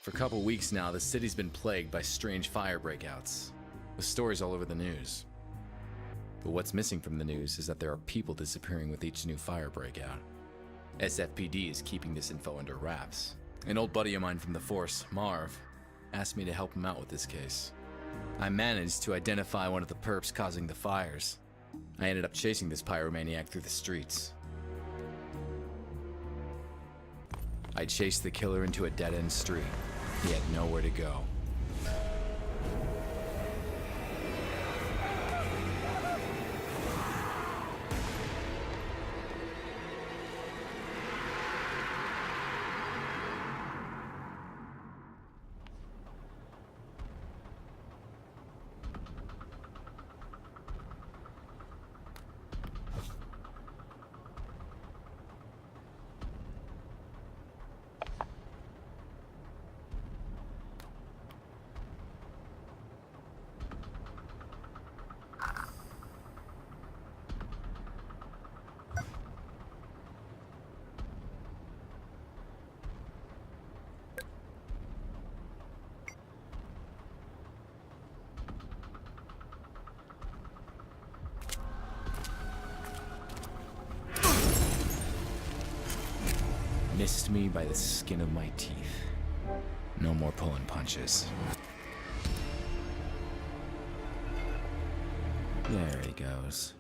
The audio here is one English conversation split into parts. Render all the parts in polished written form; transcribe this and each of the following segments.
For a couple weeks now, the city's been plagued by strange fire breakouts, with stories all over the news. But what's missing from the news is that there are people disappearing with each new fire breakout. SFPD is keeping this info under wraps. An old buddy of mine from the force, Marv, asked me to help him out with this case. I managed to identify one of the perps causing the fires. I ended up chasing this pyromaniac through the streets. I chased the killer into a dead-end street. He had nowhere to go. Missed me by the skin of my teeth. No more pulling punches. There he goes.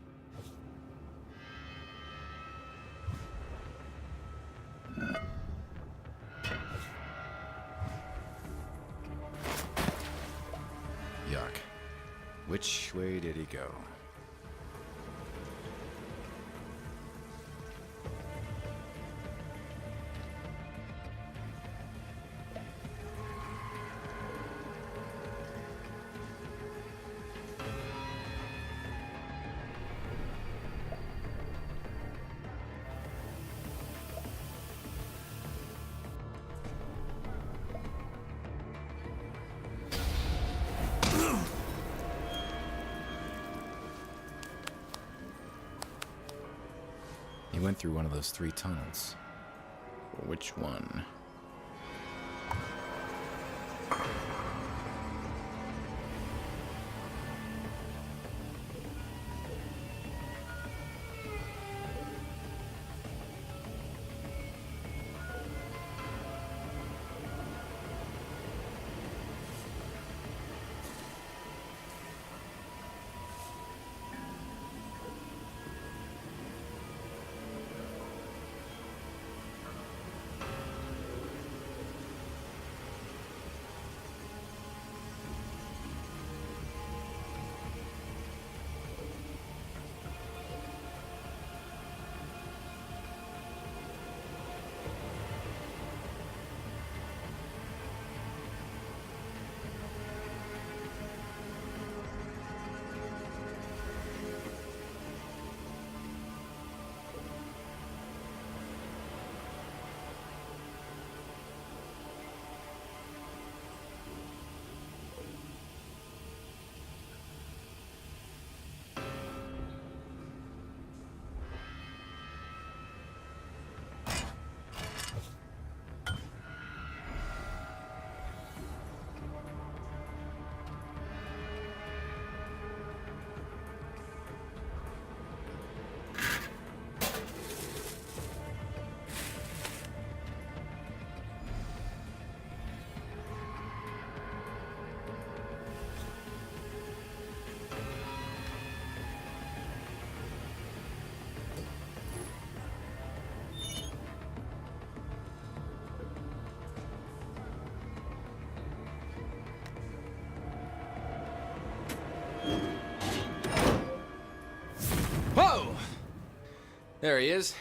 Yuck. Which way did he go? He went through one of those 3 tunnels. Which one? Whoa! There he is.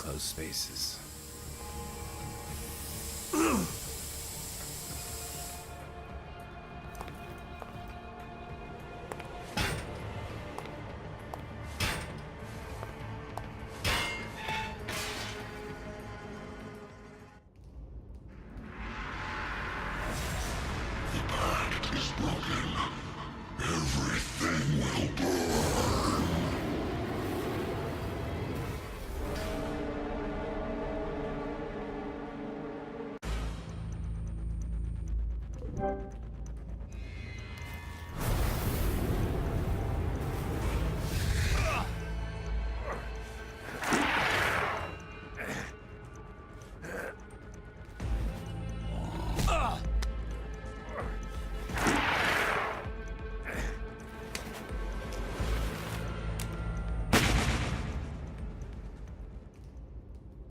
enclosed spaces.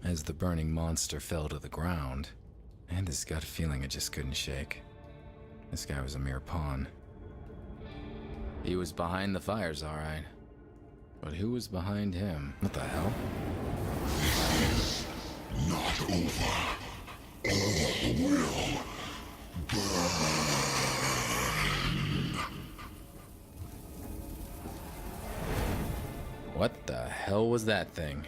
As the burning monster fell to the ground, I had this gut feeling I just couldn't shake. This guy was a mere pawn. He was behind the fires, all right. But who was behind him? What the hell? This is not over. All will burn. What the hell was that thing?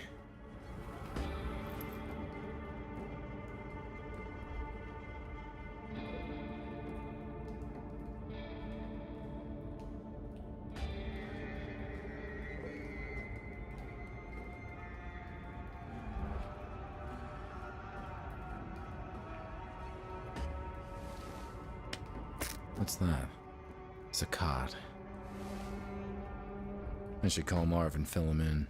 What's that? It's a cot. I should call Marv and fill him in.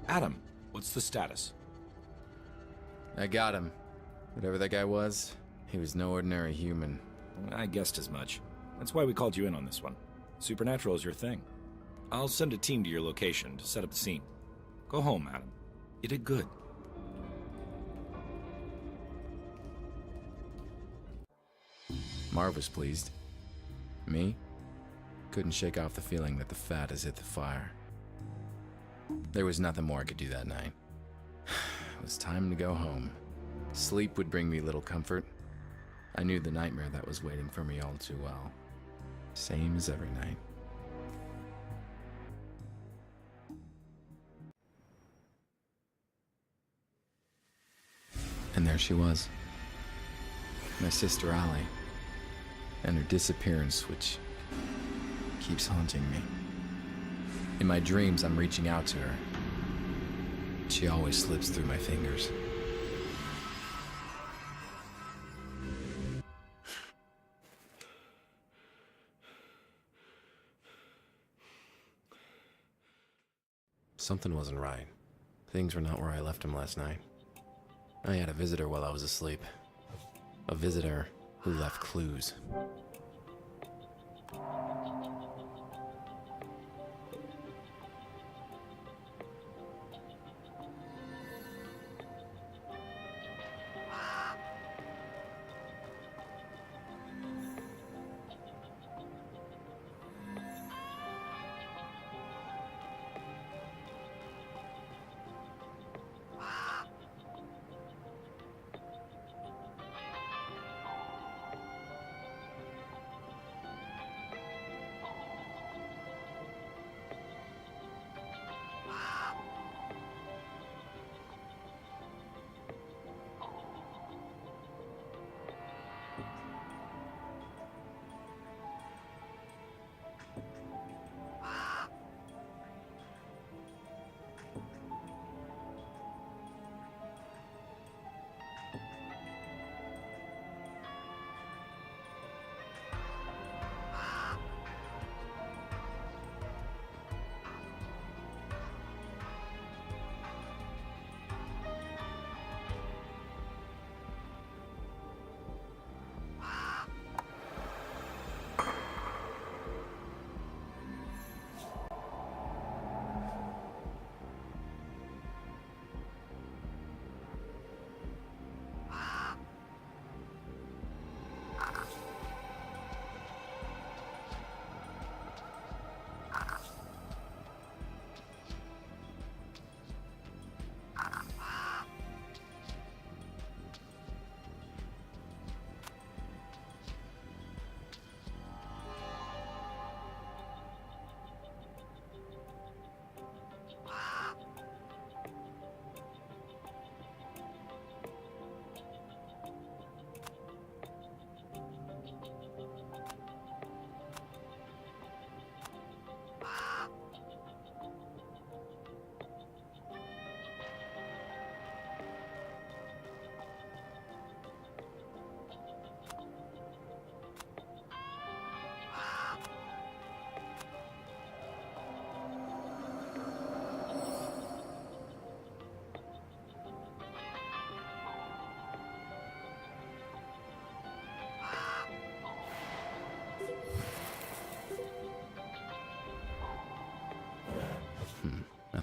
Adam, what's the status? I got him. Whatever that guy was, he was no ordinary human. I guessed as much. That's why we called you in on this one. Supernatural is your thing. I'll send a team to your location to set up the scene. Go home, Adam. You did good. Marv was pleased. Me? Couldn't shake off the feeling that the fat has hit the fire. There was nothing more I could do that night. It was time to go home. Sleep would bring me little comfort. I knew the nightmare that was waiting for me all too well. Same as every night. And there she was. My sister Allie. And her disappearance, which keeps haunting me. In my dreams, I'm reaching out to her. She always slips through my fingers. Something wasn't right. Things were not where I left them last night. I had a visitor while I was asleep. A visitor who left clues.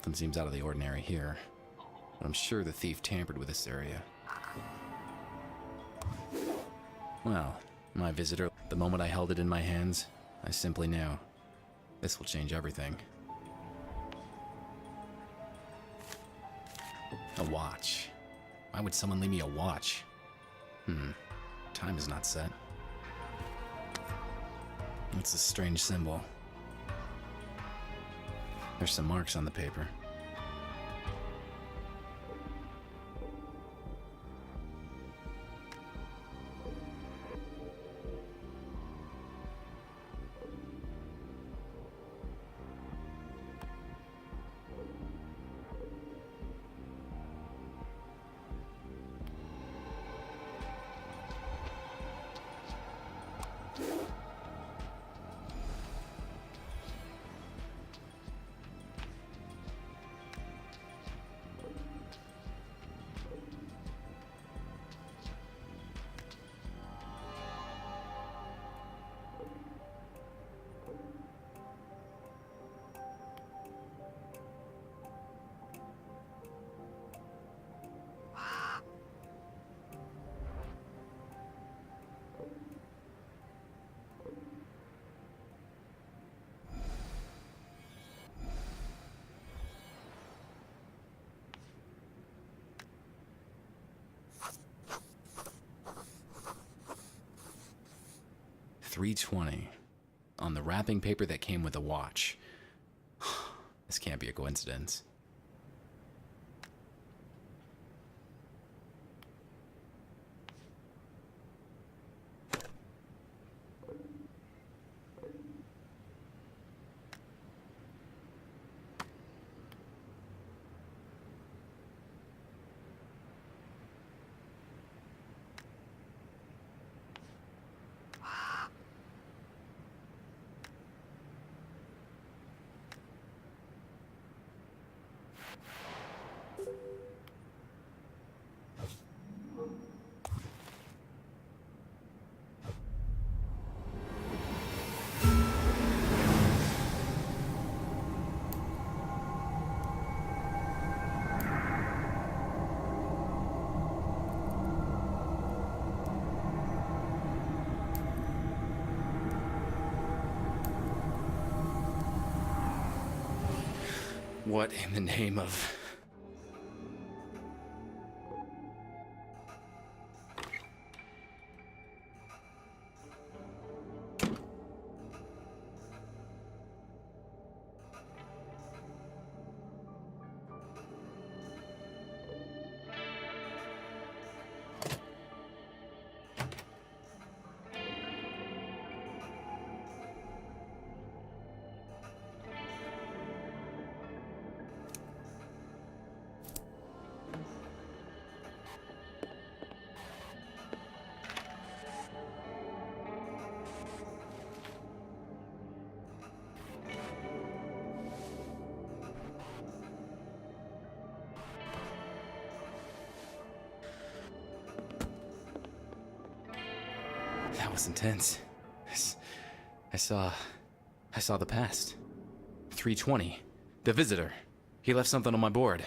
Nothing seems out of the ordinary here, but I'm sure the thief tampered with this area. Well, my visitor, the moment I held it in my hands, I simply knew. This will change everything. A watch. Why would someone leave me a watch? Time is not set. It's a strange symbol. There's some marks on the paper. $3.20 on the wrapping paper that came with the watch. This can't be a coincidence. What in the name of... That was intense. I saw the past. 3:20. The visitor. He left something on my board.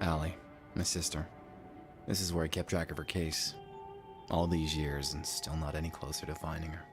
Allie, my sister. This is where I kept track of her case. All these years and still not any closer to finding her.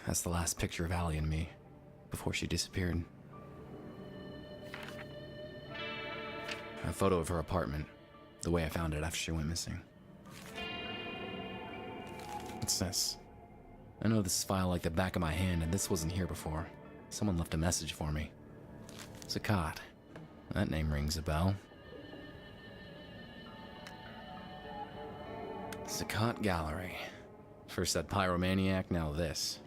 That's the last picture of Allie and me. before she disappeared. A photo of her apartment, the way I found it after she went missing. What's this? I know this file like the back of my hand, and this wasn't here before. Someone left a message for me. Zakat. That name rings a bell. Zakat Gallery. First that pyromaniac, now this.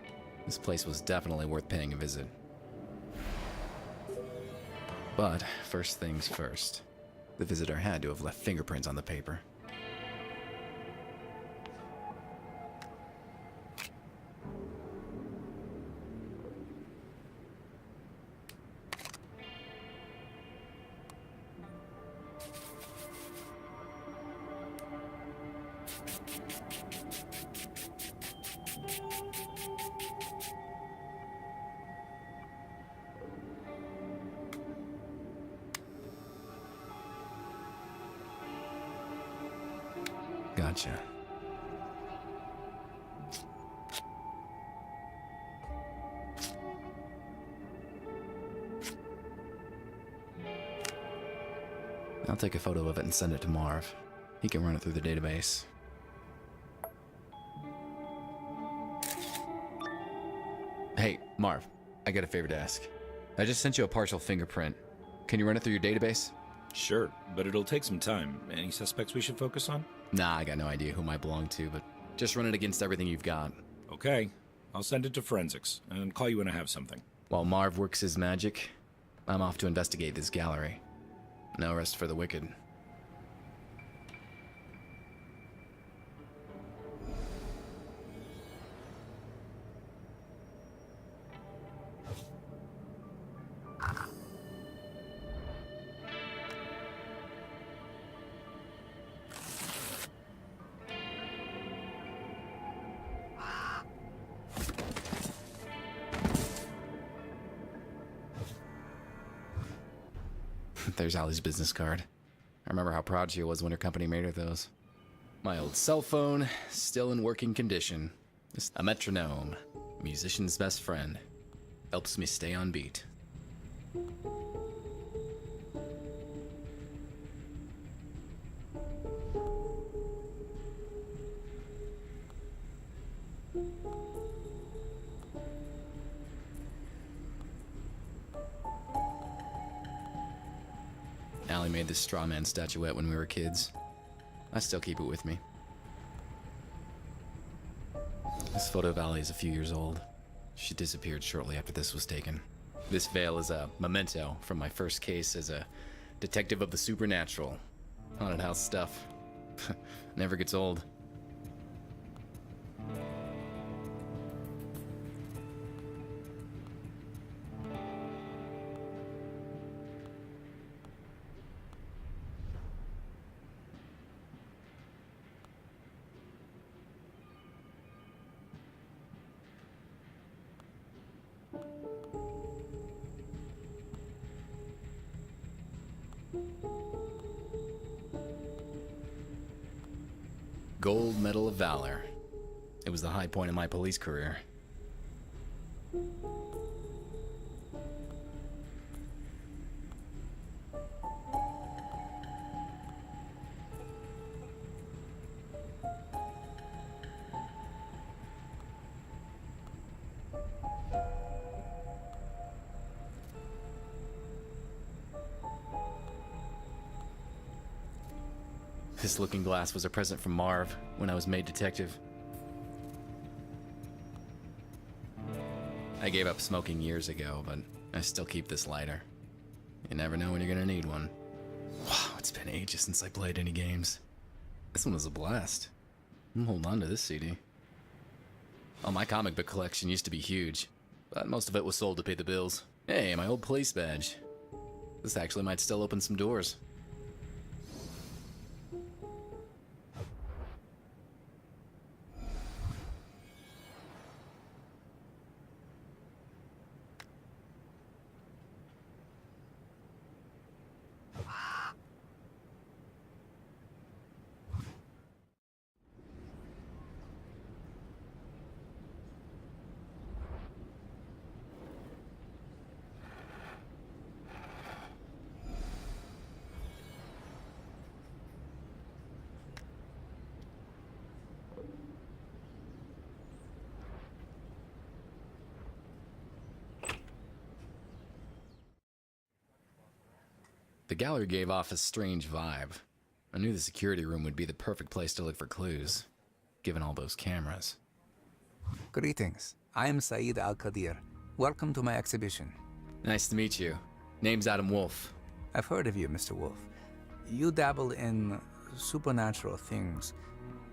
This place was definitely worth paying a visit. But first things first. The visitor had to have left fingerprints on the paper. Gotcha. I'll take a photo of it and send it to Marv. He can run it through the database. Hey, Marv, I got a favor to ask. I just sent you a partial fingerprint. Can you run it through your database? Sure, but it'll take some time. Any suspects we should focus on? Nah, I got no idea who might belong to, but just run it against everything you've got. Okay, I'll send it to forensics and call you when I have something. While Marv works his magic, I'm off to investigate this gallery. No rest for the wicked. There's Allie's business card. I remember how proud she was when her company made her those. My old cell phone, still in working condition. Just a metronome, musician's best friend. Helps me stay on beat. Allie made this straw man statuette when we were kids. I still keep it with me. This photo of Allie is a few years old. She disappeared shortly after this was taken. This veil is a memento from my first case as a detective of the supernatural. Haunted house stuff. Never gets old. Gold Medal of Valor. It was the high point of my police career. This looking glass was a present from Marv when I was made detective. I gave up smoking years ago, but I still keep this lighter. You never know when you're gonna need one. Wow, it's been ages since I played any games. This one was a blast. I'm holding on to this CD. Oh, my comic book collection used to be huge, but most of it was sold to pay the bills. Hey, my old police badge. This actually might still open some doors. The gallery gave off a strange vibe. I knew the security room would be the perfect place to look for clues, given all those cameras. Greetings. I am Saeed Al-Qadir. Welcome to my exhibition. Nice to meet you. Name's Adam Wolfe. I've heard of you, Mr. Wolfe. You dabble in supernatural things.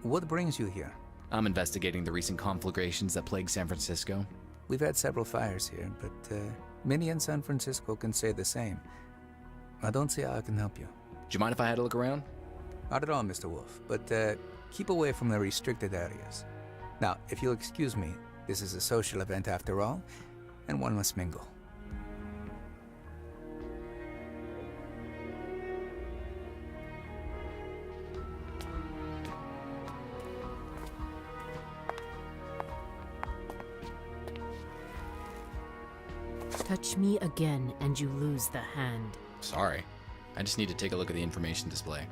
What brings you here? I'm investigating the recent conflagrations that plague San Francisco. We've had several fires here, but many in San Francisco can say the same. I don't see how I can help you. Do you mind if I had a look around? Not at all, Mr. Wolfe, but keep away from the restricted areas. Now, if you'll excuse me, this is a social event after all, and one must mingle. Touch me again and you lose the hand. Sorry. I just need to take a look at the information display.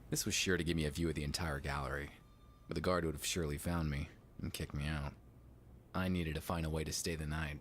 This was sure to give me a view of the entire gallery, but the guard would have surely found me and kicked me out. I needed to find a way to stay the night.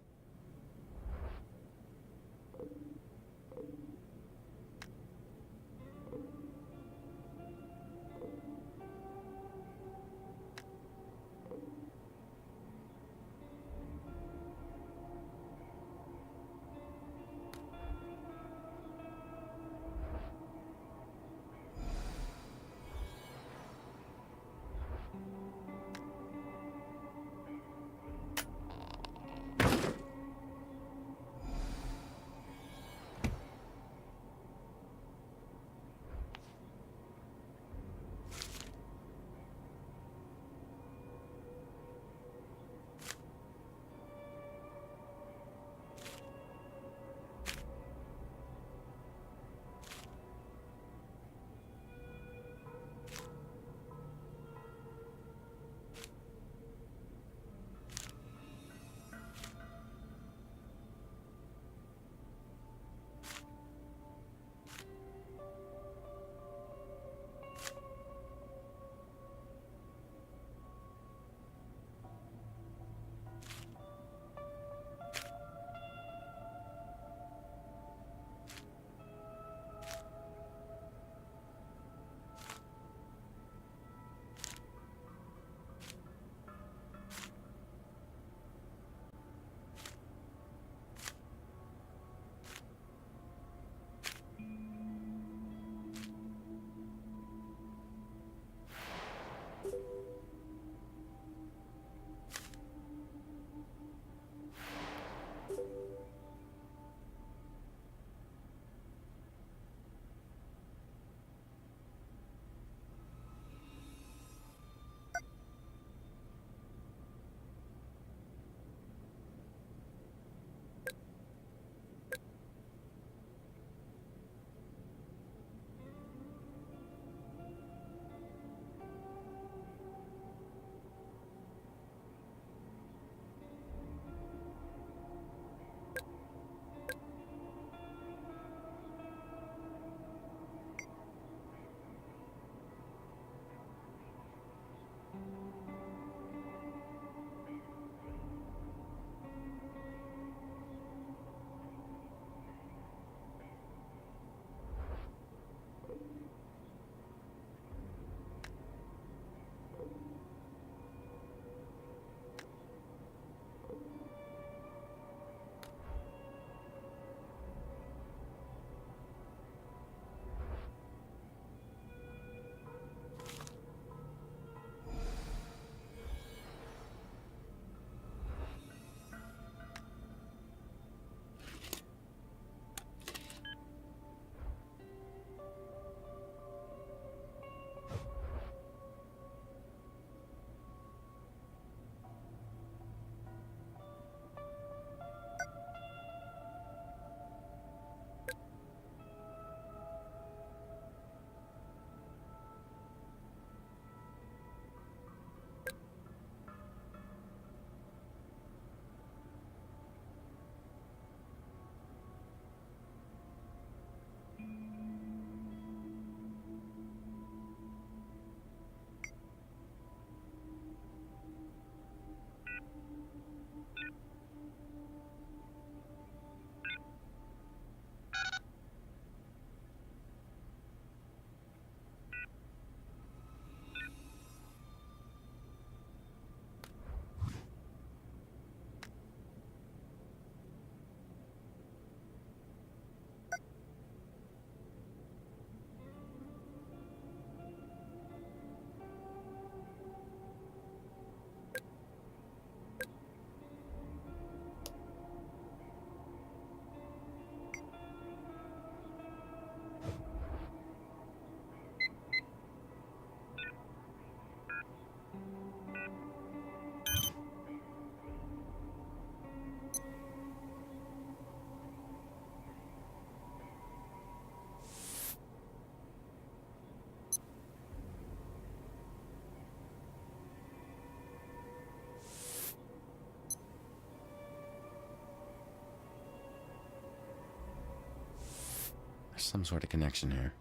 some sort of connection here.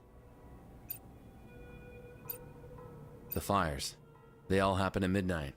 The fires. They all happen at midnight.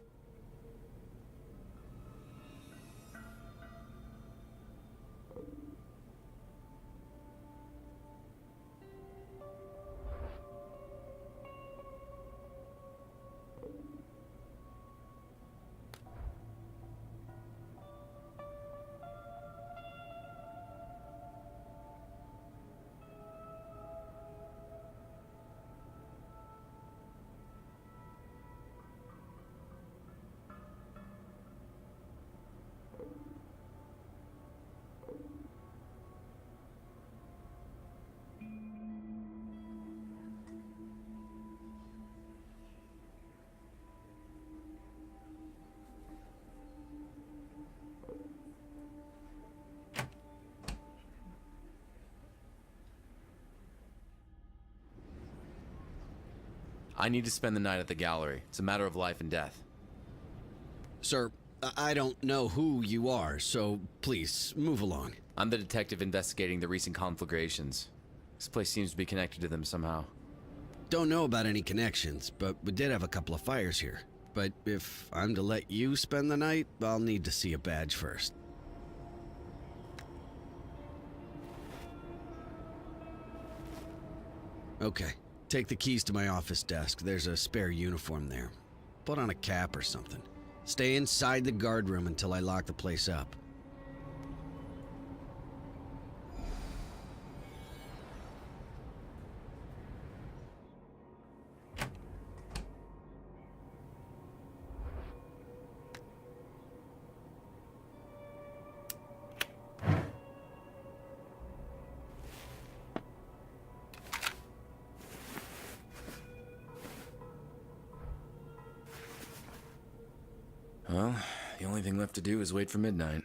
I need to spend the night at the gallery. It's a matter of life and death. Sir, I don't know who you are, so please, move along. I'm the detective investigating the recent conflagrations. This place seems to be connected to them somehow. Don't know about any connections, but we did have a couple of fires here. But if I'm to let you spend the night, I'll need to see a badge first. Okay, take the keys to my office desk. There's a spare uniform there. Put on a cap or something. Stay inside the guard room until I lock the place up. Well, the only thing left to do is wait for midnight.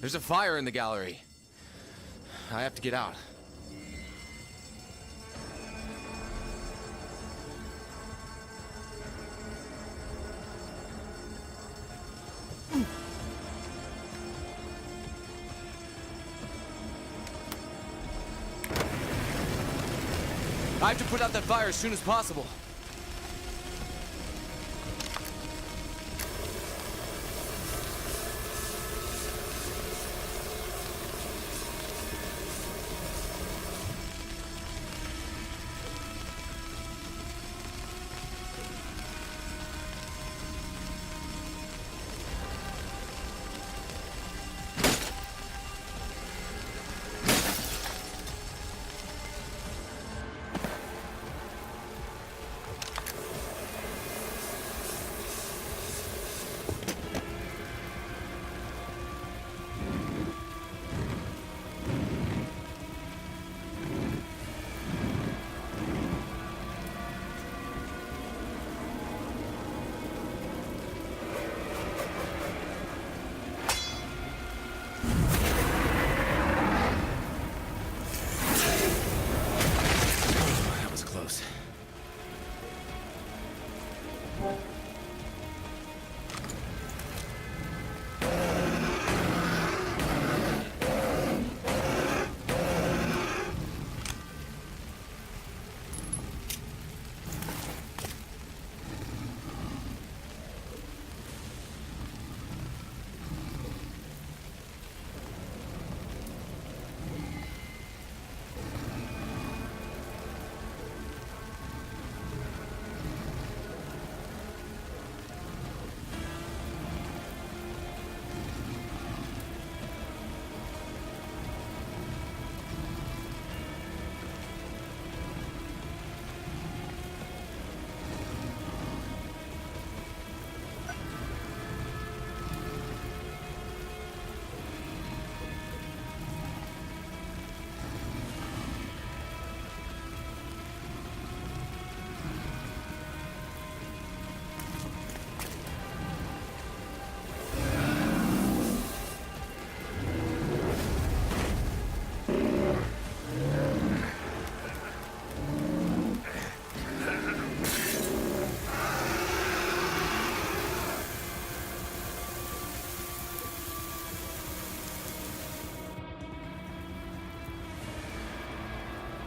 There's a fire in the gallery. I have to get out. I have to put out that fire as soon as possible. That was close.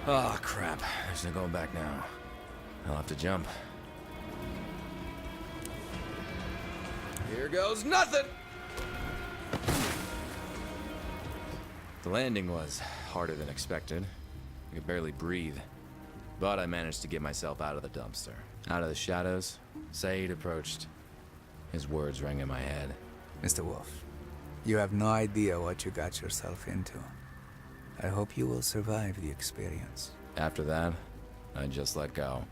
Oh, crap. There's no going back now. I'll have to jump. Here goes nothing! The landing was harder than expected. I could barely breathe. But I managed to get myself out of the dumpster. Out of the shadows, Saeed approached. His words rang in my head. Mr. Wolfe, you have no idea what you got yourself into. I hope you will survive the experience. After that, I just let go.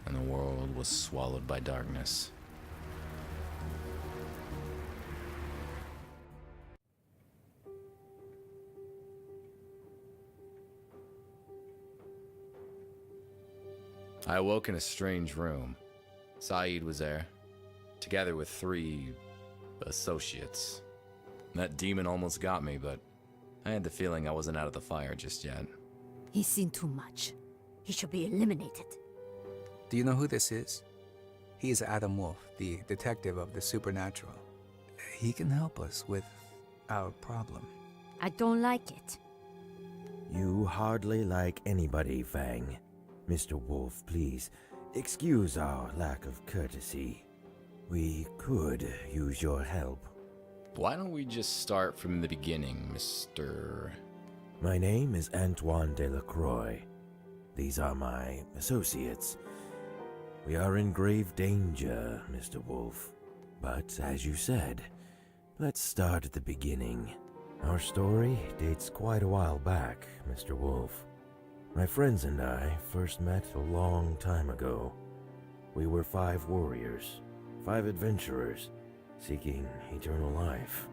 And the world was swallowed by darkness. I awoke in a strange room. Saeed was there, together with 3 associates. That demon almost got me, but I had the feeling I wasn't out of the fire just yet. He's seen too much. He should be eliminated. Do you know who this is? He is Adam Wolfe, the detective of the supernatural. He can help us with our problem. I don't like it. You hardly like anybody, Fang. Mr. Wolfe, please, excuse our lack of courtesy. We could use your help. Why don't we just start from the beginning, Mr. My name is Antoine Delacroix. These are my associates. We are in grave danger, Mr. Wolfe. But as you said, let's start at the beginning. Our story dates quite a while back, Mr. Wolfe. My friends and I first met a long time ago. We were 5 warriors, 5 adventurers, seeking eternal life.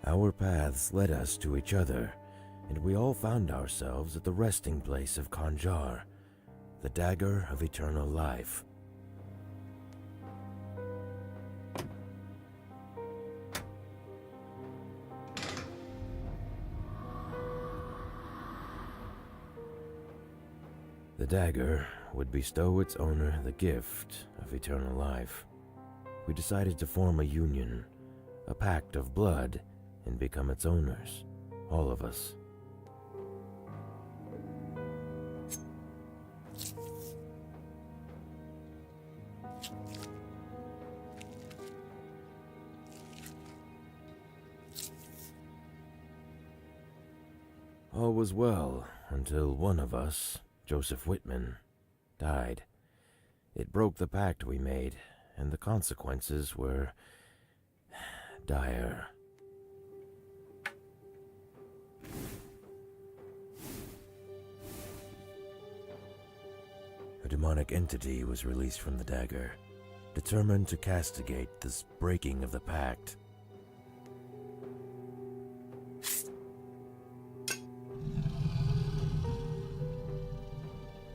Our paths led us to each other, and we all found ourselves at the resting place of Kanjar, the dagger of eternal life. The dagger would bestow its owner the gift of eternal life. We decided to form a union, a pact of blood, and become its owners, all of us. All was well until one of us, Joseph Whitman, died. It broke the pact we made, and the consequences were dire. A demonic entity was released from the dagger, determined to castigate this breaking of the pact.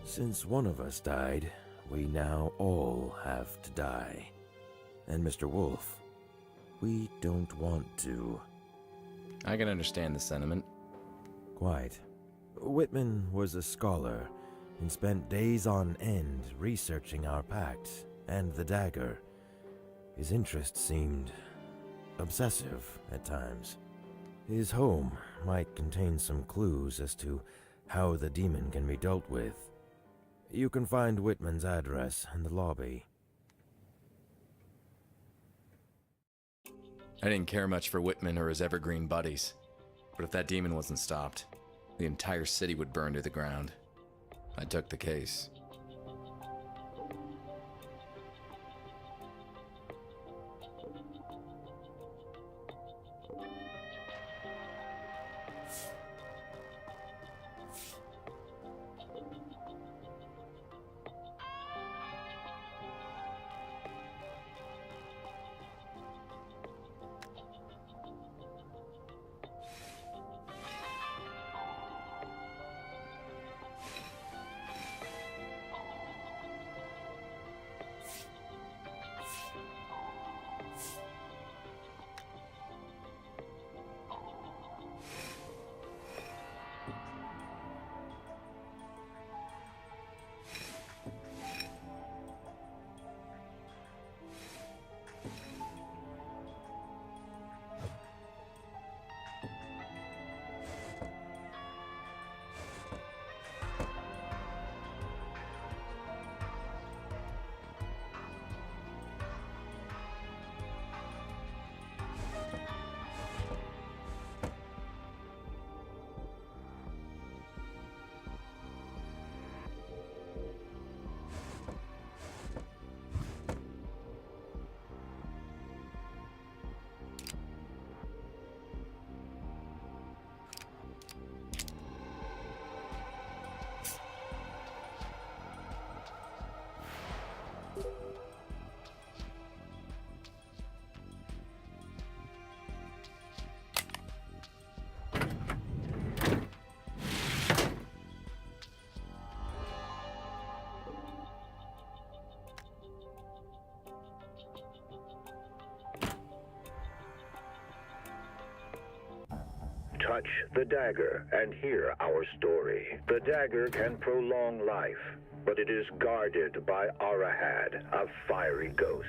Since one of us died, we now all have to die. And Mr. Wolfe, we don't want to. I can understand the sentiment. Quite. Whitman was a scholar and spent days on end researching our pact and the dagger. His interest seemed obsessive at times. His home might contain some clues as to how the demon can be dealt with. You can find Whitman's address in the lobby. I didn't care much for Whitman or his evergreen buddies, but if that demon wasn't stopped, the entire city would burn to the ground. I took the case. touch the dagger and hear our story. The dagger can prolong life, but it is guarded by Arahad, a fiery ghost.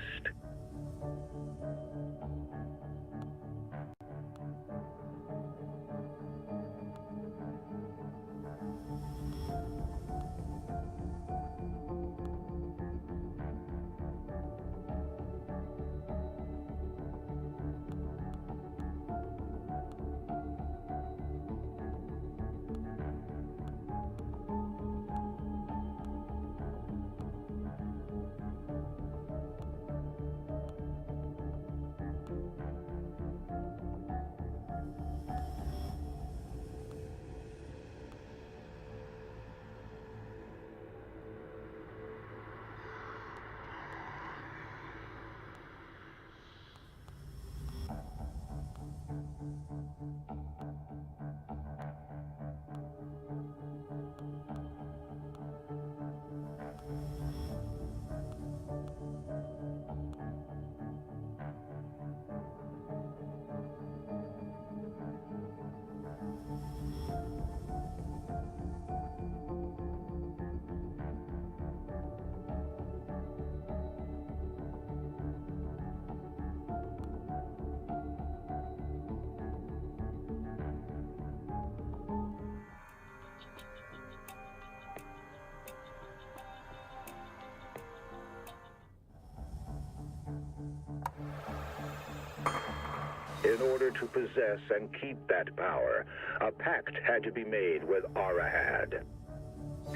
In order to possess and keep that power, a pact had to be made with Arahad.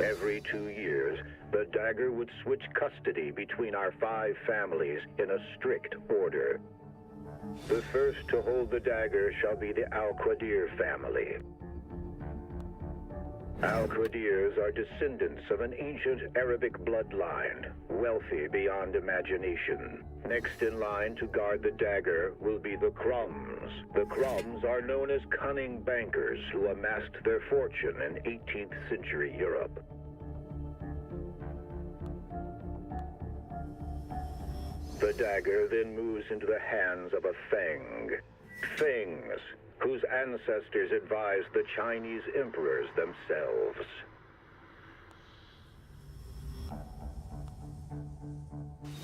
Every 2 years, the dagger would switch custody between our 5 families in a strict order. The first to hold the dagger shall be the Al-Qadir family. Al-Qadirs are descendants of an ancient Arabic bloodline, wealthy beyond imagination. Next in line to guard the dagger will be the Crumbs. The Crumbs are known as cunning bankers who amassed their fortune in 18th century Europe. The dagger then moves into the hands of a Feng. Fengs, whose ancestors advised the Chinese emperors themselves.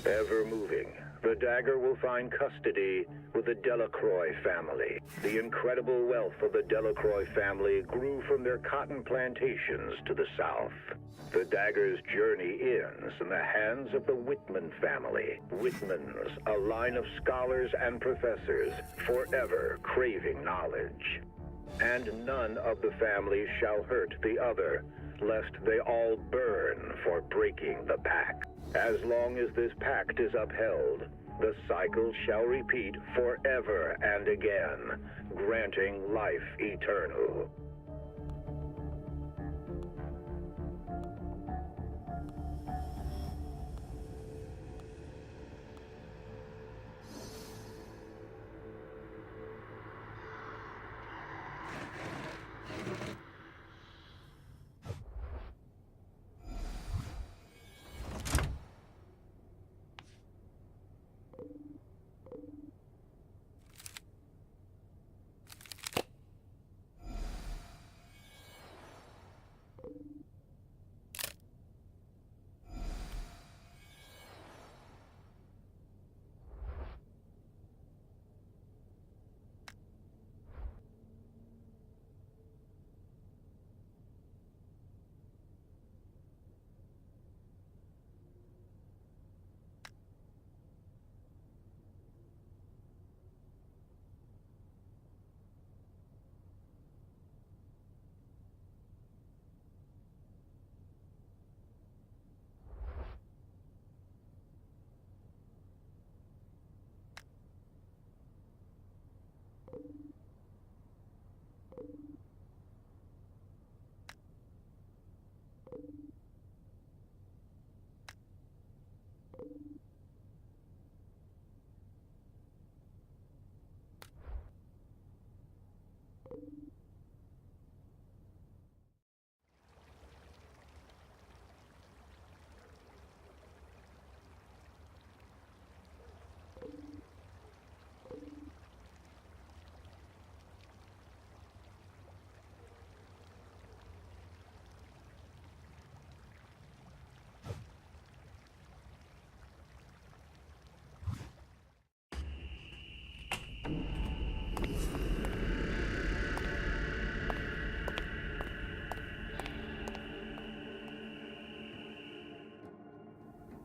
Ever moving, the dagger will find custody with the Delacroix family. The incredible wealth of the Delacroix family grew from their cotton plantations to the south. The dagger's journey ends in the hands of the Whitman family. Whitmans, a line of scholars and professors, forever craving knowledge. And none of the families shall hurt the other, lest they all burn for breaking the pact. As long as this pact is upheld, the cycle shall repeat forever and again, granting life eternal.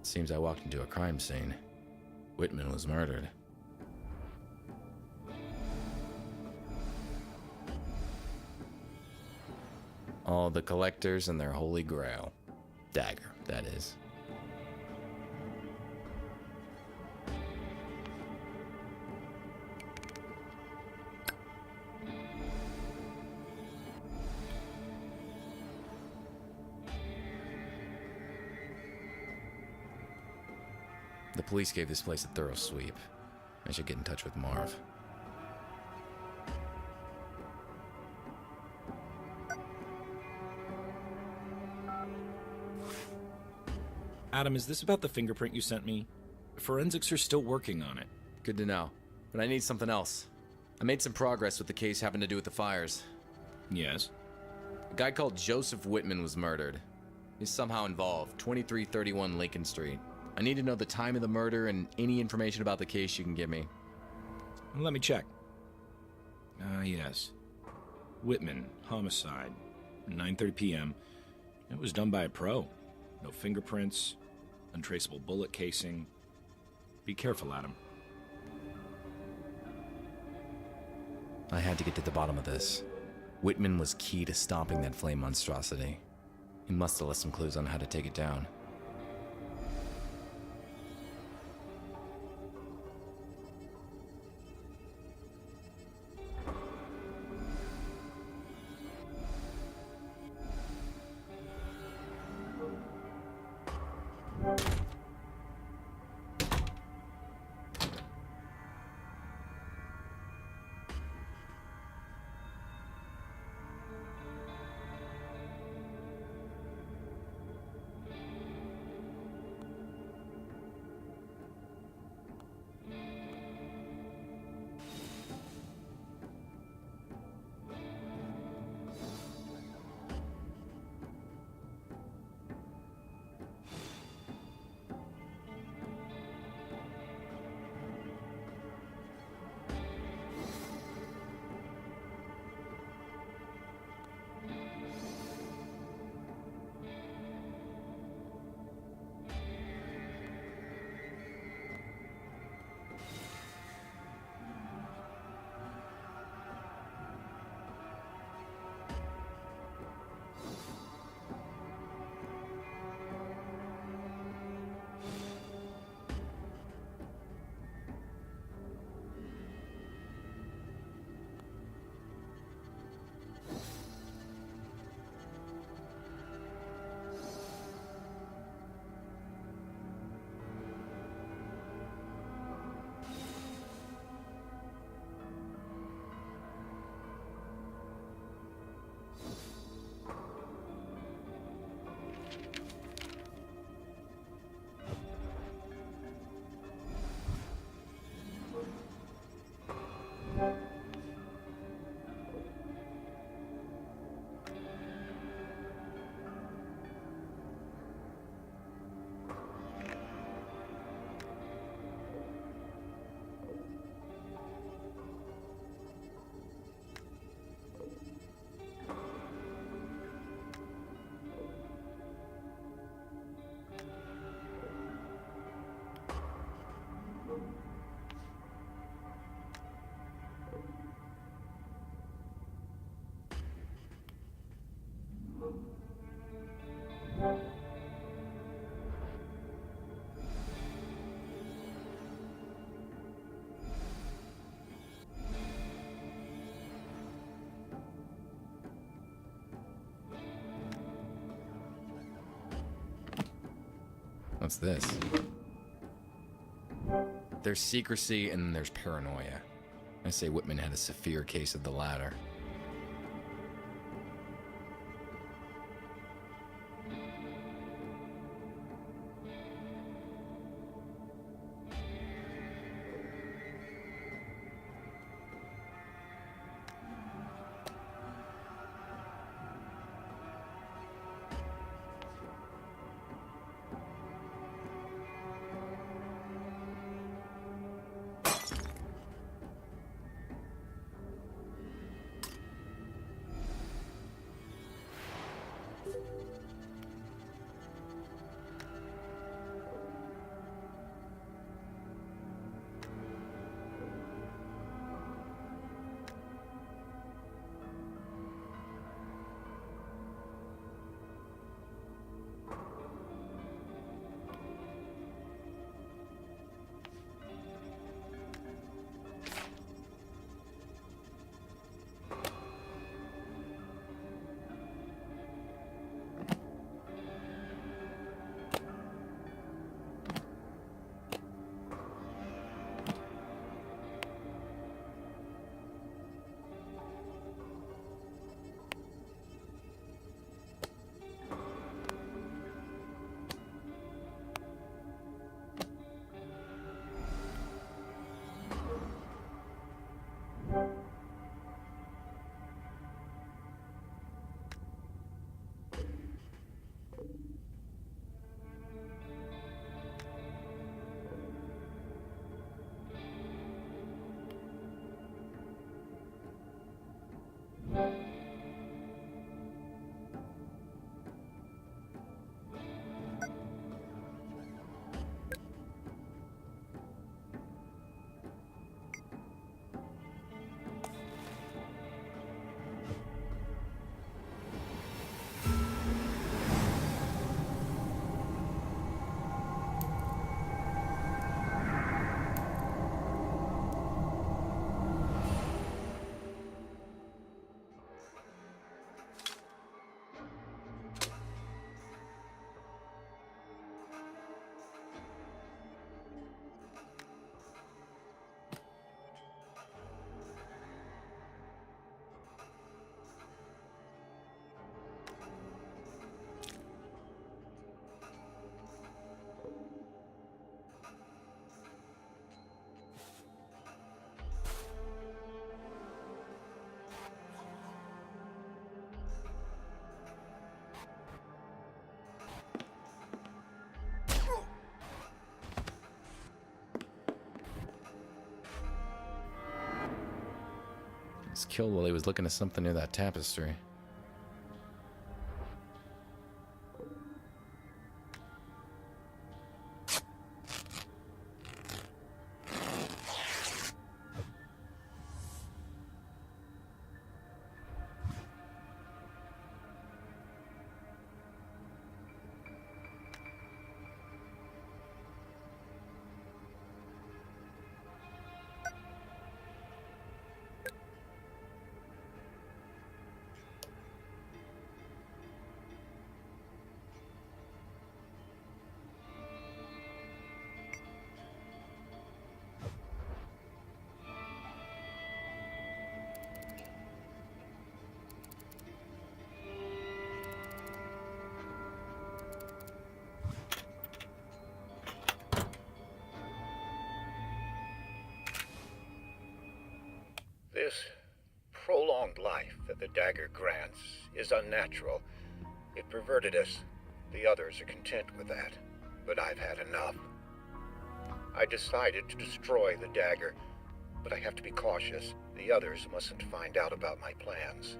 Seems I walked into a crime scene. Whitman was murdered. All the collectors and their holy grail. Dagger, that is. The police gave this place a thorough sweep. I should get in touch with Marv. Adam, is this about the fingerprint you sent me? Forensics are still working on it. Good to know. But I need something else. I made some progress with the case having to do with the fires. Yes? A guy called Joseph Whitman was murdered. He's somehow involved. 2331 Lincoln Street. I need to know the time of the murder and any information about the case you can give me. Let me check. Yes. Whitman, homicide. 9:30 p.m. It was done by a pro. No fingerprints, untraceable bullet casing. Be careful, Adam. I had to get to the bottom of this. Whitman was key to stopping that flame monstrosity. He must have left some clues on how to take it down. What's this? There's secrecy and there's paranoia. I say Whitman had a severe case of the latter. was killed while he was looking at something near that tapestry. This prolonged life that the dagger grants is unnatural. It perverted us. The others are content with that, but I've had enough. I decided to destroy the dagger, but I have to be cautious. The others mustn't find out about my plans.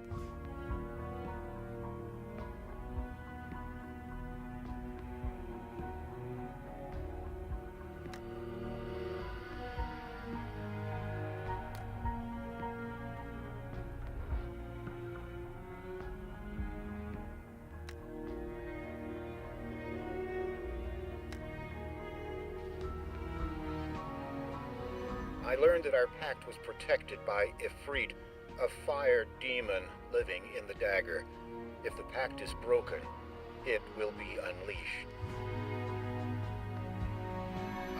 I learned that our pact was protected by Ifrit, a fire demon living in the dagger. If the pact is broken, it will be unleashed.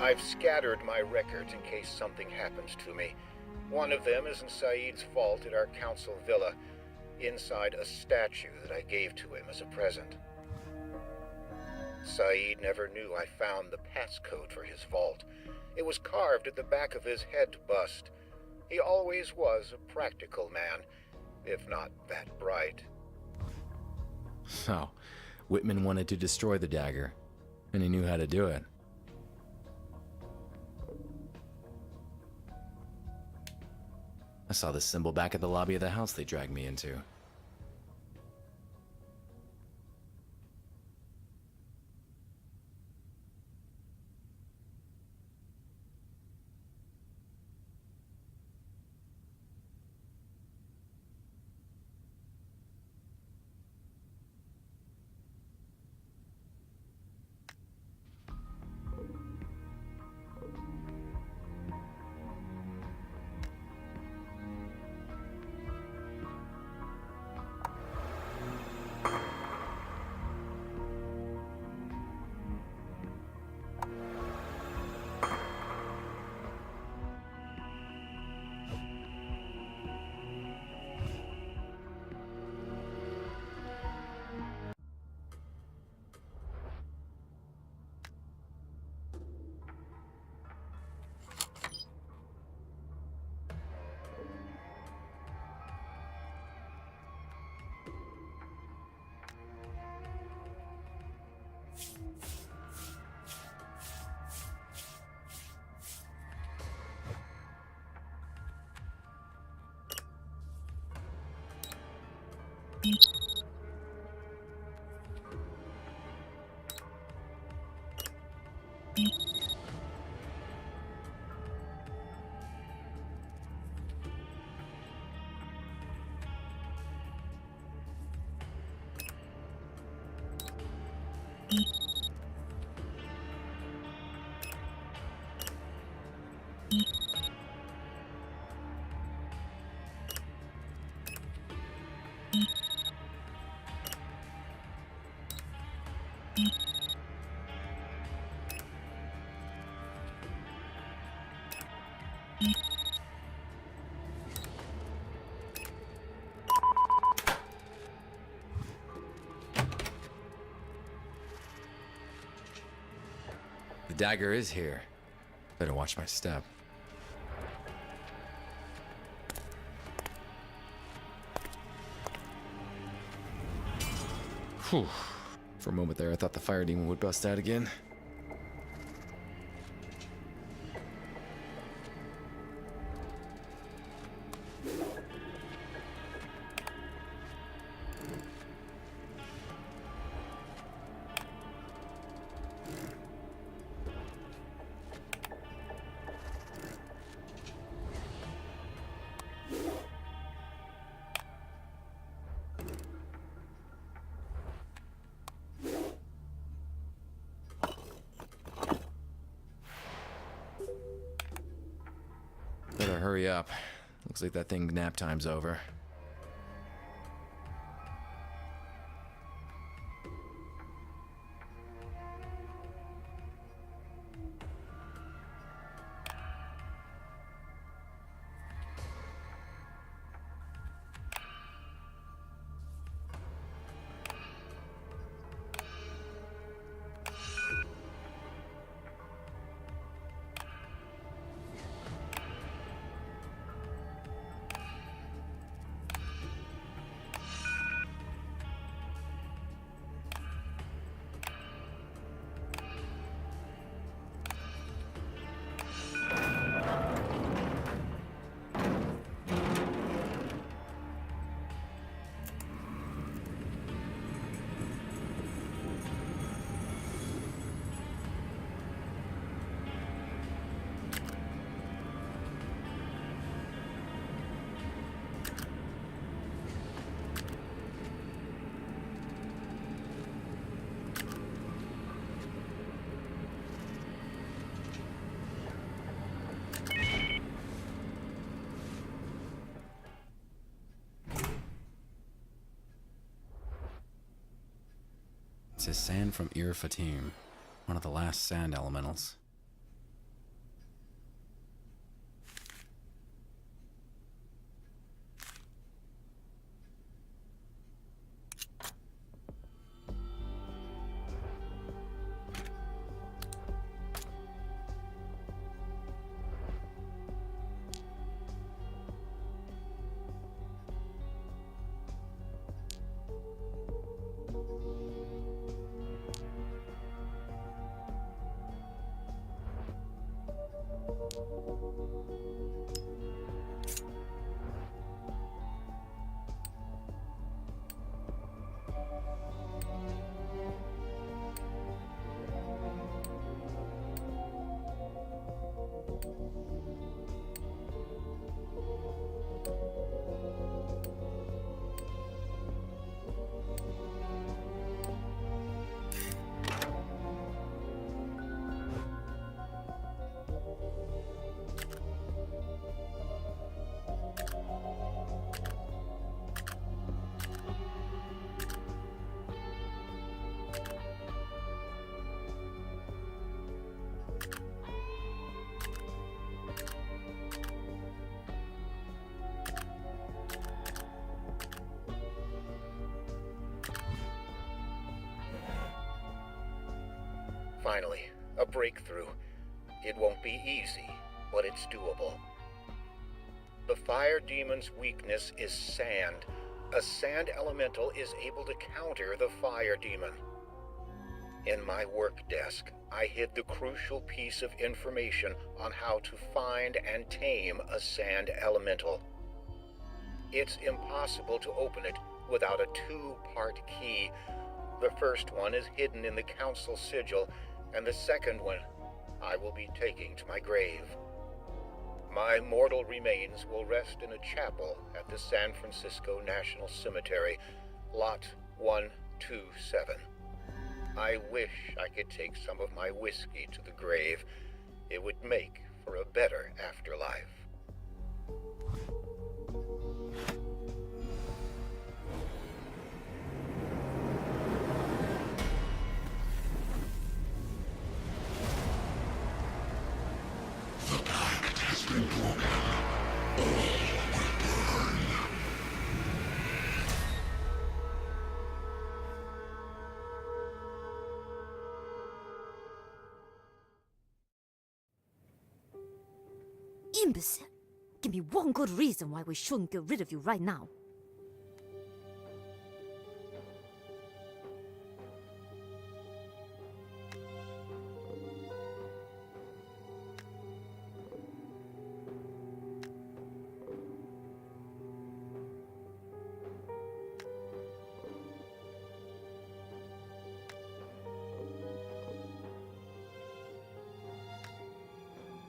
I've scattered my records in case something happens to me. One of them is in Saeed's vault at our council villa, inside a statue that I gave to him as a present. Saeed never knew I found the passcode for his vault. It was carved at the back of his head bust. He always was a practical man, if not that bright. So, Whitman wanted to destroy the dagger, and he knew how to do it. I saw the symbol back at the lobby of the house they dragged me into. The dagger is here. Better watch my step. Whew. For a moment there, I thought the fire demon would bust out again. hurry up. Looks like that thing nap time's over. It says sand from Ir Fatim, one of the last sand elementals. Finally, a breakthrough. It won't be easy, but it's doable. The fire demon's weakness is sand. A sand elemental is able to counter the fire demon. In my work desk, I hid the crucial piece of information on how to find and tame a sand elemental. It's impossible to open it without a two-part key. The first one is hidden in the council sigil, and the second one I will be taking to my grave. My mortal remains will rest in a chapel at the San Francisco National Cemetery, Lot 127. I wish I could take some of my whiskey to the grave. It would make for a better afterlife. The pact has been broken. All will burn. Imbecile! Give me one good reason why we shouldn't get rid of you right now.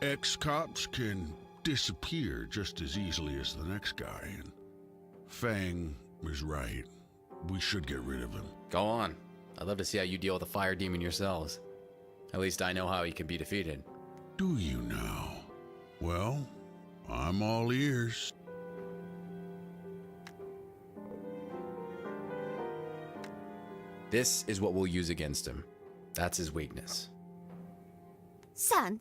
Ex-cops can disappear just as easily as the next guy, and Fang is right. We should get rid of him. Go on. I'd love to see how you deal with the fire demon yourselves. At least I know how he can be defeated. Do you now? Well, I'm all ears. This is what we'll use against him. That's his weakness. Son,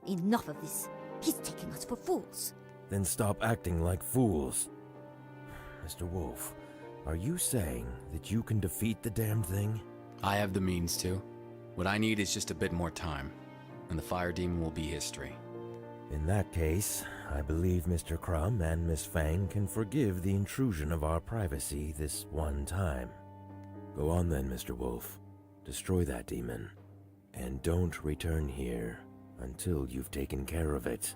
enough of this. He's taking us for fools. Then stop acting like fools. Mr. Wolfe, are you saying that you can defeat the damn thing? I have the means to. What I need is just a bit more time, and the fire demon will be history. In that case, I believe Mr. Crumb and Miss Fang can forgive the intrusion of our privacy this one time. Go on then, Mr. Wolfe. Destroy that demon. And don't return here until you've taken care of it.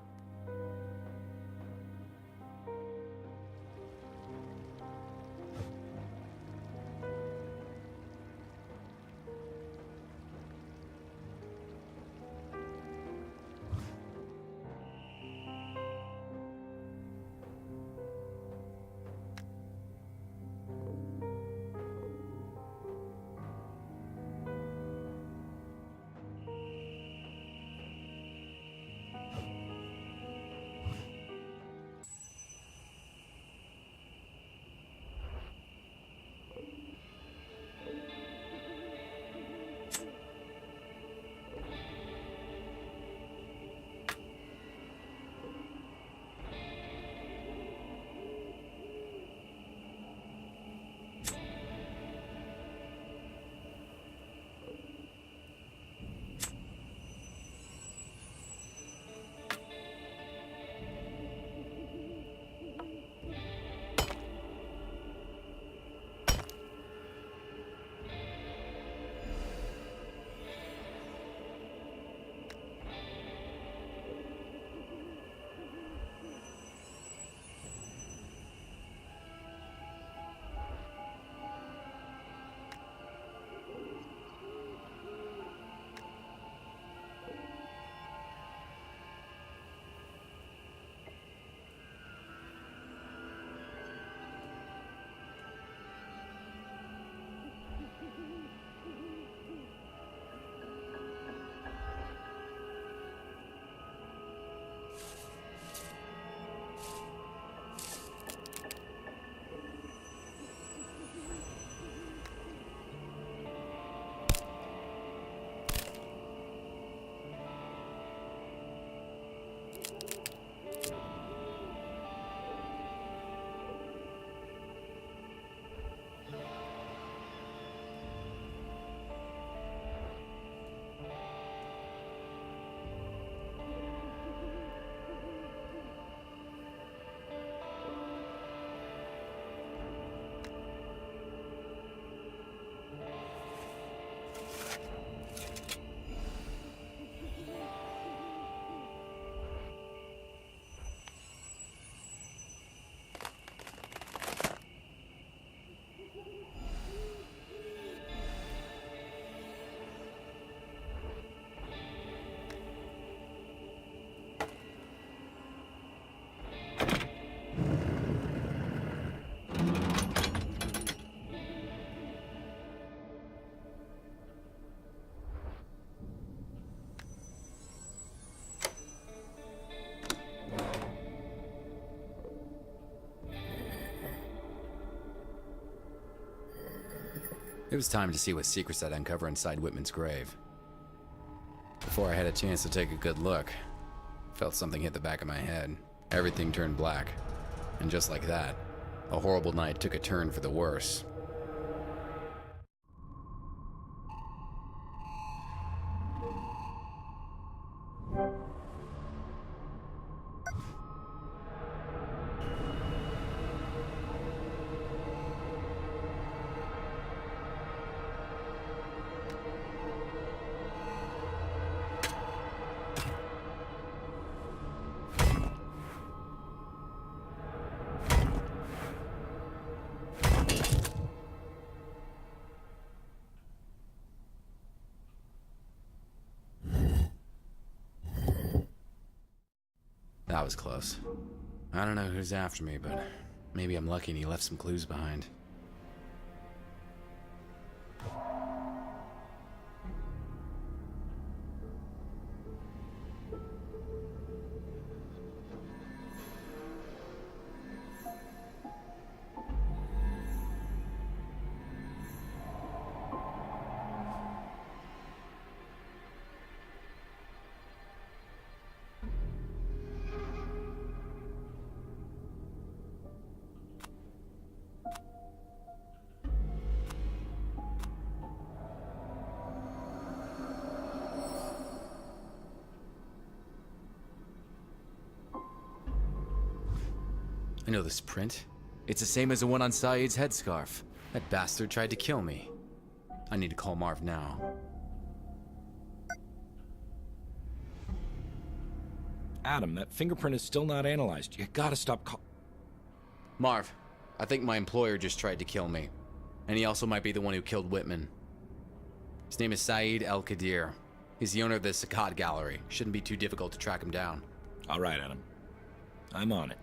It was time to see what secrets I'd uncover inside Whitman's grave. Before I had a chance to take a good look, I felt something hit the back of my head. Everything turned black. And just like that, a horrible night took a turn for the worse. That was close. I don't know who's after me, but maybe I'm lucky and he left some clues behind. I know this print. It's the same as the one on Saeed's headscarf. That bastard tried to kill me. I need to call Marv now. Adam, that fingerprint is still not analyzed. You gotta stop Marv, I think my employer just tried to kill me. And he also might be the one who killed Whitman. His name is Saeed El-Qadir. He's the owner of the Saqqat Gallery. Shouldn't be too difficult to track him down. All right, Adam. I'm on it.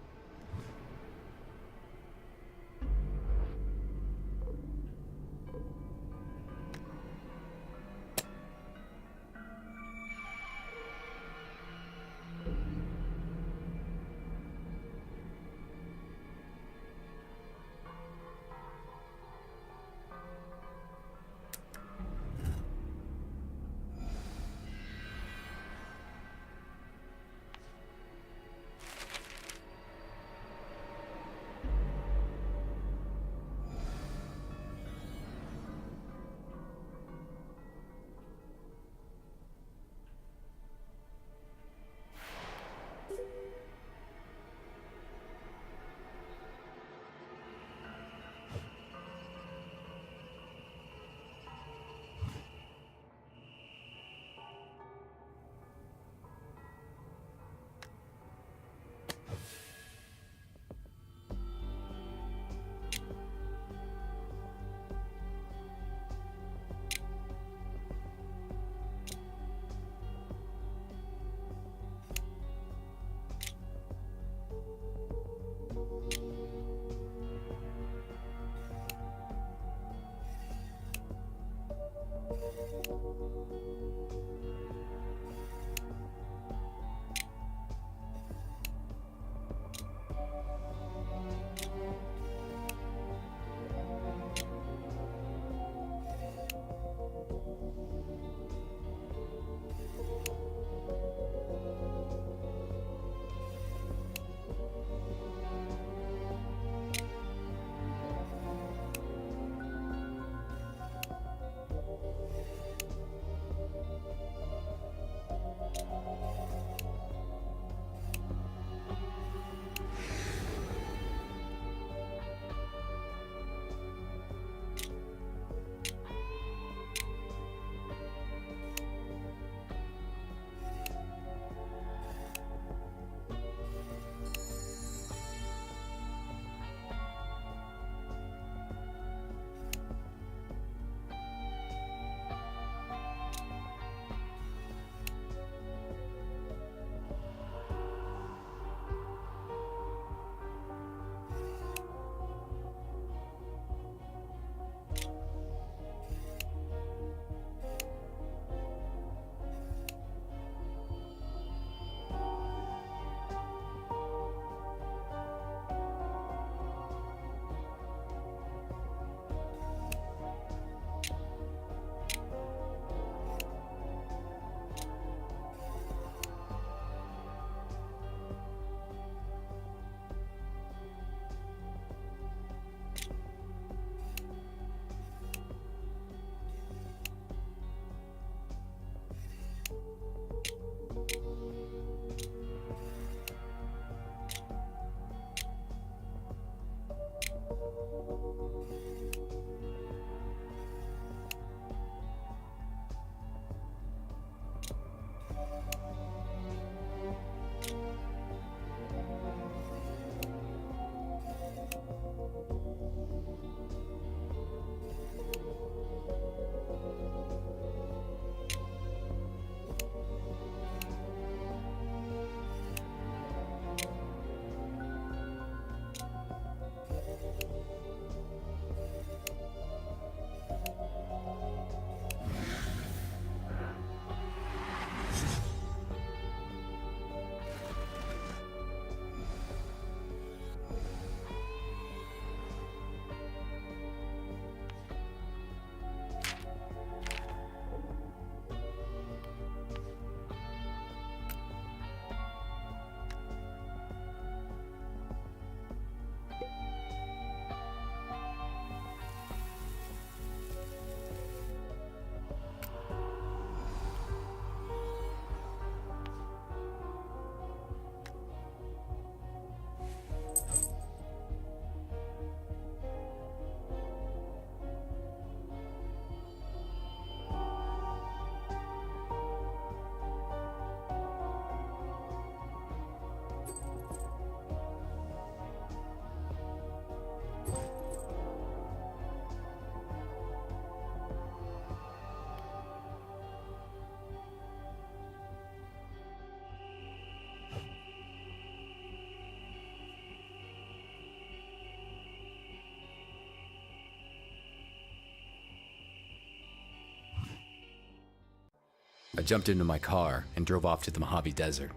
jumped into my car and drove off to the Mojave Desert.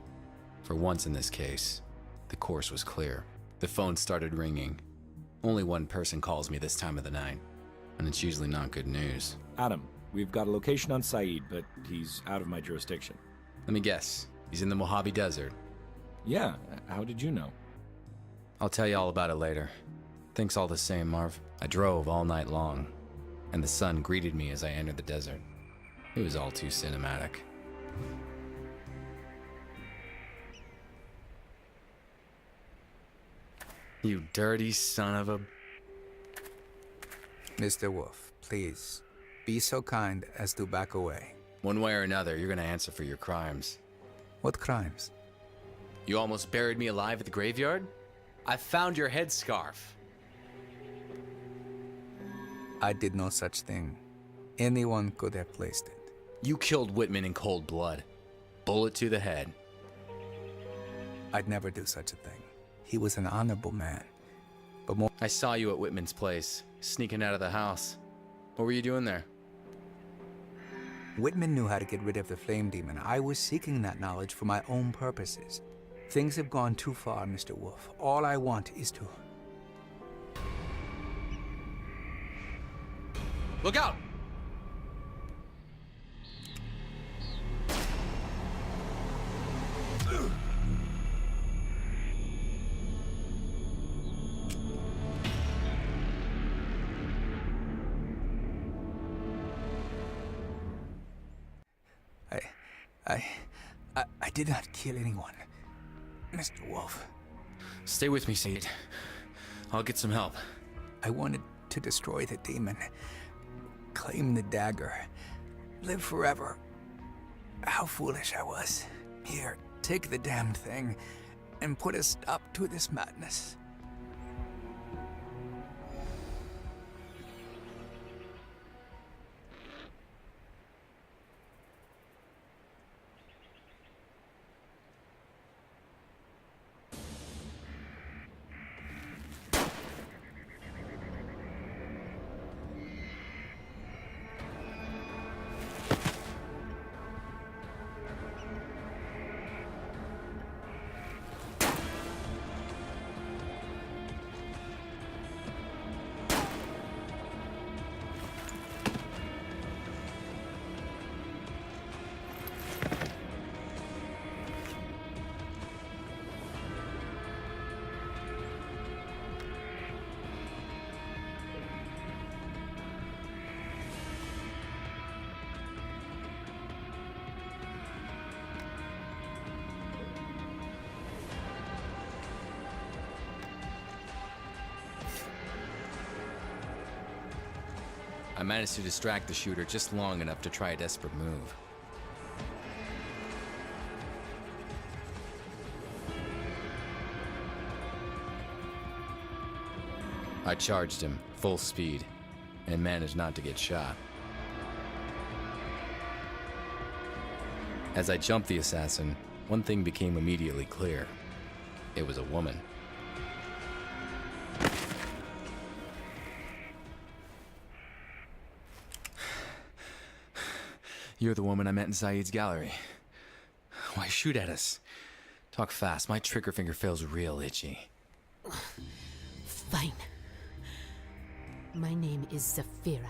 For once in this case, the course was clear. The phone started ringing. Only one person calls me this time of the night, and it's usually not good news. Adam, we've got a location on Saeed, but he's out of my jurisdiction. Let me guess. He's in the Mojave Desert. Yeah, how did you know? I'll tell you all about it later. Thanks all the same, Marv. I drove all night long, and the sun greeted me as I entered the desert. It was all too cinematic. You dirty son of a... Mr. Wolfe, please, be so kind as to back away. One way or another, you're gonna answer for your crimes. What crimes? You almost buried me alive at the graveyard? I found your headscarf. I did no such thing. Anyone could have placed it. You killed Whitman in cold blood. Bullet to the head. I'd never do such a thing. He was an honorable man. But more... I saw you at Whitman's place, sneaking out of the house. What were you doing there? Whitman knew how to get rid of the flame demon. I was seeking that knowledge for my own purposes. Things have gone too far, Mr. Wolfe. All I want is to... Look out! I did not kill anyone, Mr. Wolfe. Stay with me, Saeed. I'll get some help. I wanted to destroy the demon, claim the dagger, live forever. How foolish I was. Here, take the damned thing, and put a stop to this madness. I managed to distract the shooter just long enough to try a desperate move. I charged him, full speed, and managed not to get shot. As I jumped the assassin, one thing became immediately clear. It was a woman. You're the woman I met in Saeed's gallery. Why shoot at us? Talk fast, my trigger finger feels real itchy. Fine. My name is Zafira.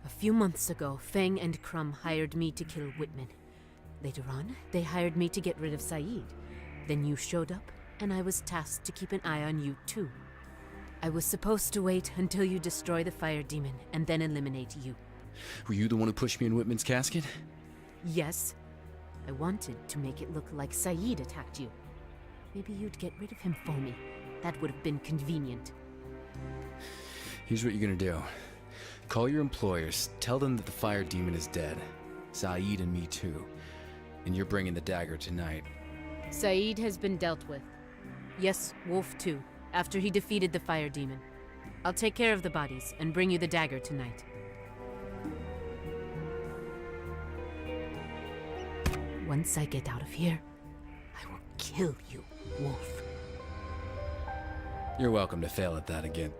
A few months ago, Feng and Crumb hired me to kill Whitman. Later on, they hired me to get rid of Saeed. Then you showed up, and I was tasked to keep an eye on you too. I was supposed to wait until you destroy the fire demon, and then eliminate you. Were you the one who pushed me in Whitman's casket? Yes. I wanted to make it look like Saeed attacked you. Maybe you'd get rid of him for me. That would have been convenient. Here's what you're gonna do. Call your employers, tell them that the fire demon is dead. Saeed and me too. And you're bringing the dagger tonight. Saeed has been dealt with. Yes, Wolfe too, after he defeated the fire demon. I'll take care of the bodies and bring you the dagger tonight. Once I get out of here, I will kill you, Wolfe. You're welcome to fail at that again.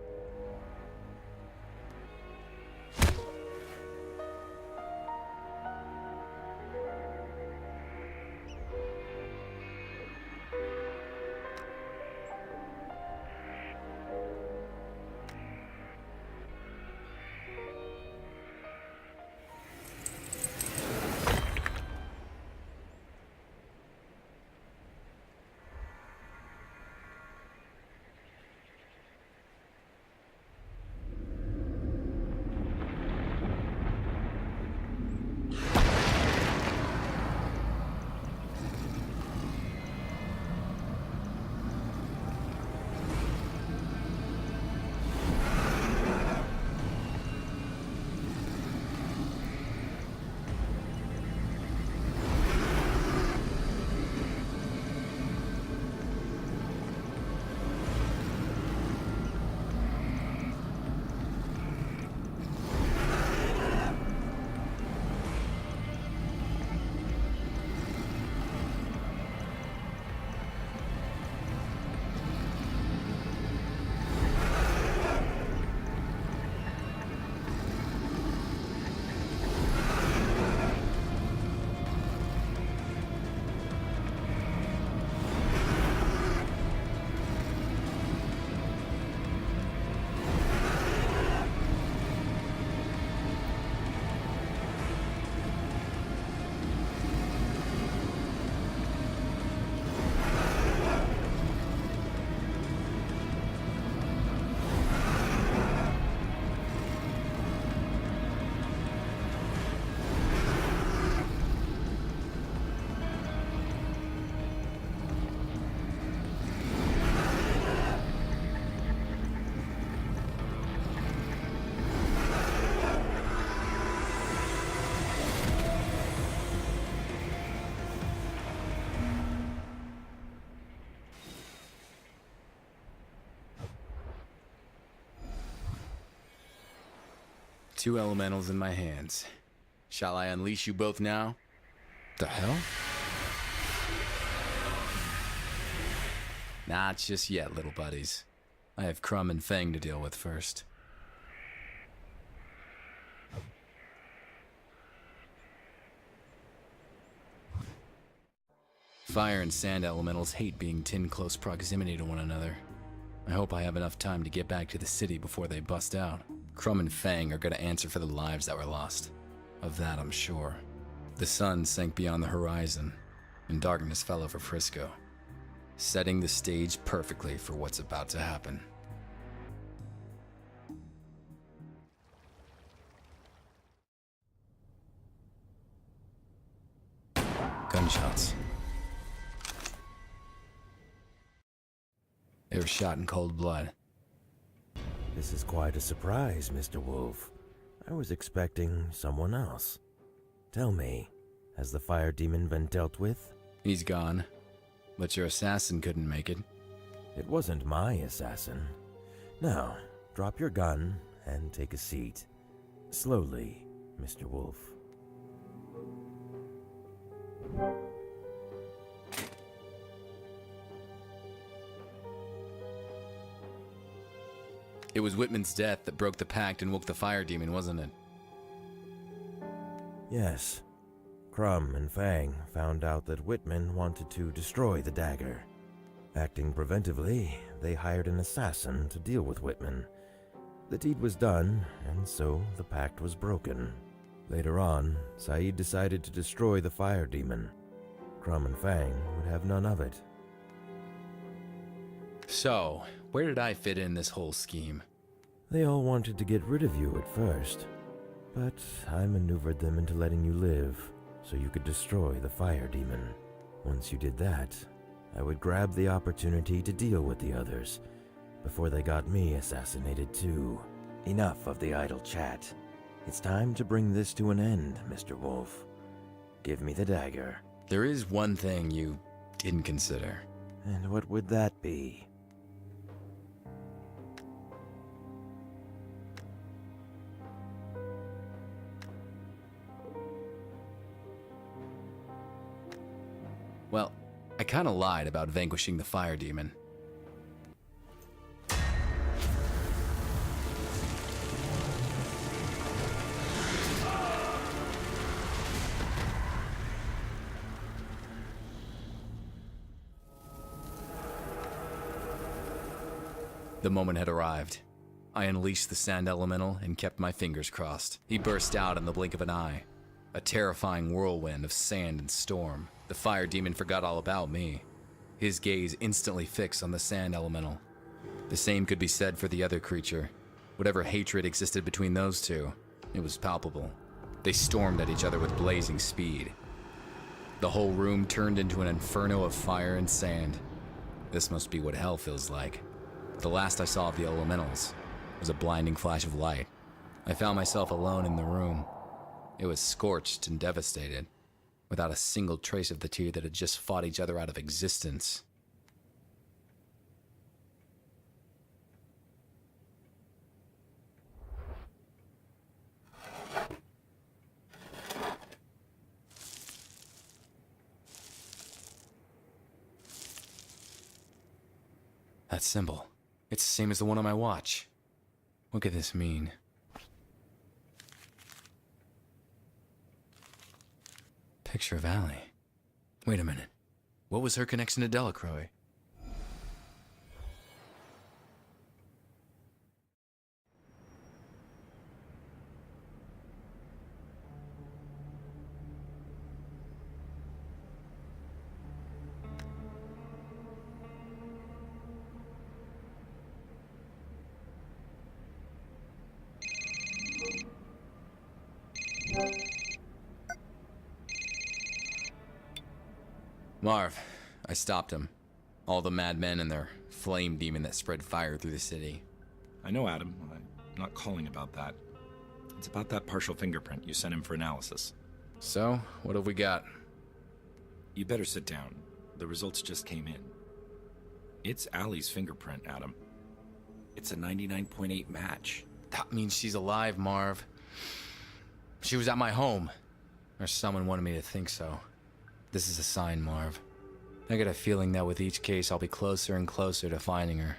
2 elementals in my hands. Shall I unleash you both now? The hell? Not just yet, little buddies. I have Crumb and Fang to deal with first. Fire and sand elementals hate being in close proximity to one another. I hope I have enough time to get back to the city before they bust out. Crumb and Fang are gonna answer for the lives that were lost. Of that, I'm sure. The sun sank beyond the horizon, and darkness fell over Frisco, setting the stage perfectly for what's about to happen. Gunshots. They were shot in cold blood. This is quite a surprise, Mr. Wolfe. I was expecting someone else. Tell me, has the fire demon been dealt with? He's gone, but your assassin couldn't make it. It wasn't my assassin. Now, drop your gun and take a seat. Slowly, Mr. Wolfe. It was Whitman's death that broke the pact and woke the fire demon, wasn't it? Yes. Crumb and Fang found out that Whitman wanted to destroy the dagger. Acting preventively, they hired an assassin to deal with Whitman. The deed was done, and so the pact was broken. Later on, Saeed decided to destroy the fire demon. Crumb and Fang would have none of it. So, where did I fit in this whole scheme? They all wanted to get rid of you at first, but I maneuvered them into letting you live so you could destroy the fire demon. Once you did that, I would grab the opportunity to deal with the others before they got me assassinated too. Enough of the idle chat. It's time to bring this to an end, Mr. Wolfe. Give me the dagger. There is one thing you didn't consider. And what would that be? Well, I kinda lied about vanquishing the fire demon. The moment had arrived. I unleashed the sand elemental and kept my fingers crossed. He burst out in the blink of an eye. A terrifying whirlwind of sand and storm. The fire demon forgot all about me. His gaze instantly fixed on the sand elemental. The same could be said for the other creature. Whatever hatred existed between those two, it was palpable. They stormed at each other with blazing speed. The whole room turned into an inferno of fire and sand. This must be what hell feels like. The last I saw of the elementals was a blinding flash of light. I found myself alone in the room. It was scorched and devastated, without a single trace of the two that had just fought each other out of existence. That symbol. It's the same as the one on my watch. What could this mean? Picture of Allie. Wait a minute. What was her connection to Delacroix? Marv, I stopped him. All the madmen and their flame demon that spread fire through the city. I know, Adam. I'm not calling about that. It's about that partial fingerprint you sent him for analysis. So, what have we got? You better sit down. The results just came in. It's Allie's fingerprint, Adam. It's a 99.8 match. That means she's alive, Marv. She was at my home. Or someone wanted me to think so. This is a sign, Marv. I get a feeling that with each case, I'll be closer and closer to finding her.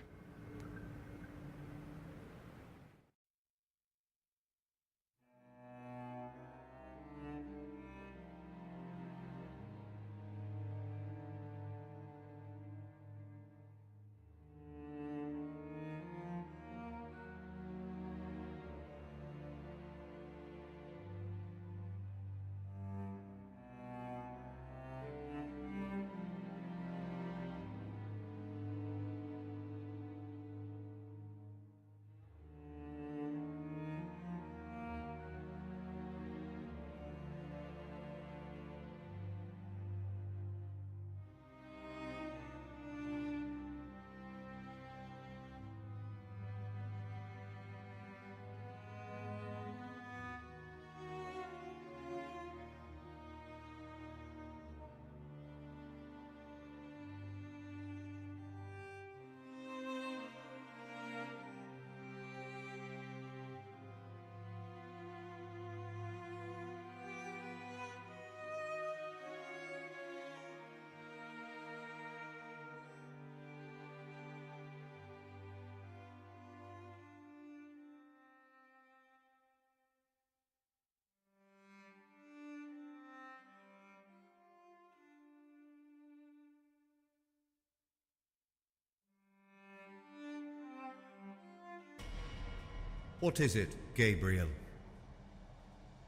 What is it, Gabriel?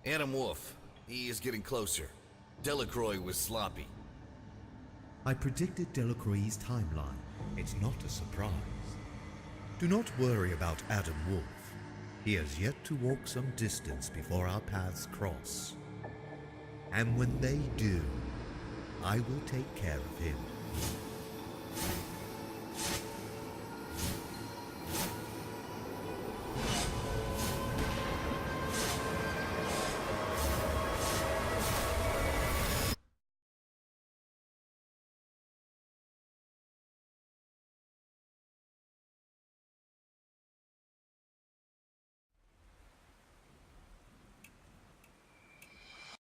Adam Wolfe. He is getting closer. Delacroix was sloppy. I predicted Delacroix's timeline. It's not a surprise. Do not worry about Adam Wolfe. He has yet to walk some distance before our paths cross. And when they do, I will take care of him.